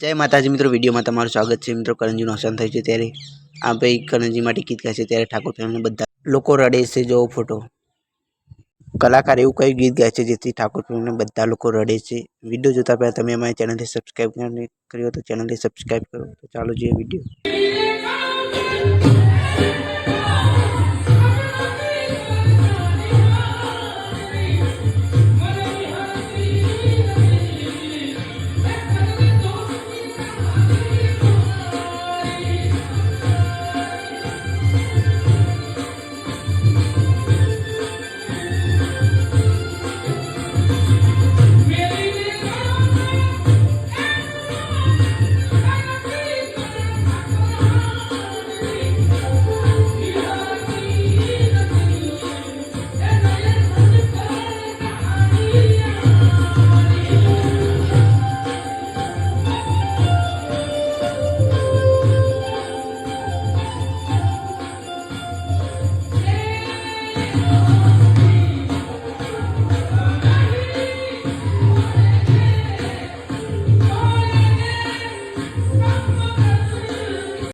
जय माताजी मित्रों वीडियो में तमारुं स्वागत है। मित्रों करंजीનું અવસાન થયું છે ત્યારે આ ભાઈ કરંજી માટે ગીત ગાય છે ત્યારે ઠાકોર ફેમિલી બધા લોકો રડે છે। જો ફોટો કલાકાર એવું કઈ ગીત ગાય છે જેથી ઠાકોર ફેમિલી બધા લોકો રડે છે। વિડિયો જોતા પહેલા તમે અમારી ચેનલને સબસ્ક્રાઇબ કર્યો તો ચેનલને સબસ્ક્રાઇબ કરો। તો ચાલો જોઈએ વિડિયો।